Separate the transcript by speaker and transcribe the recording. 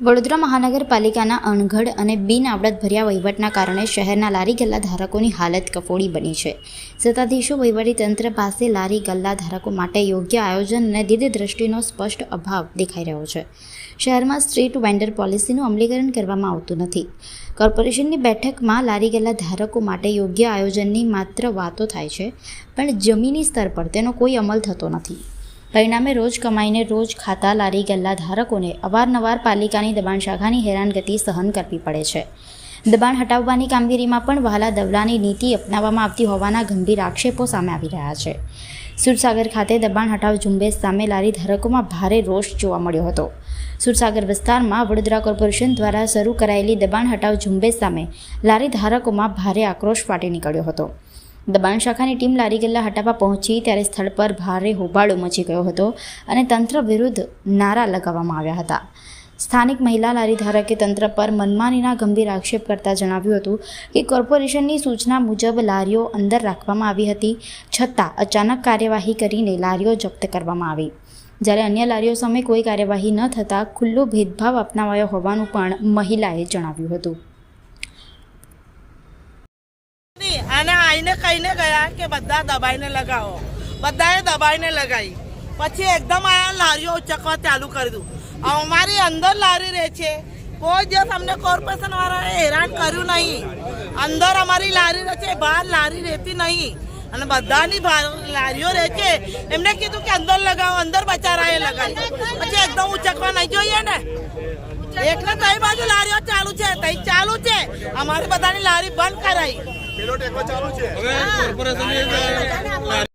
Speaker 1: વડોદરા મહાનગરપાલિકાના અણઘડ અને બિન આવડતભર્યા વહીવટના કારણે શહેરના લારી ગલ્લા ધારકોની હાલત કફોડી બની છે. સત્તાધીશો વહીવટીતંત્ર પાસે લારી ગલ્લા ધારકો માટે યોગ્ય આયોજન અને દીર્ઘદ્રષ્ટિનો સ્પષ્ટ અભાવ દેખાઈ રહ્યો છે. શહેરમાં સ્ટ્રીટ વેન્ડર પોલિસીનું અમલીકરણ કરવામાં આવતું નથી. કોર્પોરેશનની બેઠકમાં લારી ગલ્લા ધારકો માટે યોગ્ય આયોજનની માત્ર વાતો થાય છે, પણ જમીની સ્તર પર તેનો કોઈ અમલ થતો નથી. પરિણામે રોજ કમાઈને રોજ ખાતા લારી ગલ્લા ધારકોને અવારનવાર પાલિકાની દબાણ શાખાની હેરાનગતિ સહન કરવી પડે છે. દબાણ હટાવવાની કામગીરીમાં પણ વહાલા દવલાની નીતિ અપનાવવામાં આવતી હોવાના ગંભીર આક્ષેપો સામે આવી રહ્યા છે. સુરસાગર ખાતે દબાણ હટાવ ઝુંબેશ સામે લારી ધારકોમાં ભારે રોષ જોવા મળ્યો હતો. સુરસાગર વિસ્તારમાં વડોદરા કોર્પોરેશન દ્વારા શરૂ કરાયેલી દબાણ હટાવ ઝુંબેશ સામે લારી ધારકોમાં ભારે આક્રોશ ફાટી નીકળ્યો હતો. દબાણ શાખાની ટીમ લારી ગલ્લા હટાવવા પહોંચી ત્યારે સ્થળ પર ભારે હોબાળો મચી ગયો હતો અને તંત્ર વિરુદ્ધ નારા લગાવવામાં આવ્યા હતા. સ્થાનિક મહિલા લારી ધારકે તંત્ર પર મનમાનીના ગંભીર આક્ષેપ કરતા જણાવ્યું હતું કે કોર્પોરેશનની સૂચના મુજબ લારીઓ અંદર રાખવામાં આવી હતી, છતાં અચાનક કાર્યવાહી કરીને લારીઓ જપ્ત કરવામાં આવી. જ્યારે અન્ય લારીઓ સામે કોઈ કાર્યવાહી ન થતાં ખુલ્લો ભેદભાવ અપનાવાયો હોવાનું પણ મહિલાએ જણાવ્યું હતું.
Speaker 2: અને આઈને કહીને ગયા કે બધા દબાઈને લગાવો, બધાએ દબાઈને લગાવી. પછી એકદમ આ લારીઓ ઉચકવા ચાલુ કરી દઉં. અમારી અંદર લારી રહે છે, કોઈ દિવસ અમને કોર્પોરેશન વાળાએ હેરાન કર્યું નહીં. અંદર અમારી લારી રહે છે, બહાર લારી રહેતી નહીં. અને બધાની લારીઓ રહે છે, એમને કીધું કે અંદર લગાવો, અંદર બચારાએ લગાવી. પછી એકદમ ઉચકવા નહીં જોઈએ ને. એકને કઈ બાજુ લારીઓ ચાલુ છે, તઈ ચાલુ છે. અમારી બધાની લારી બંધ કરાઈ.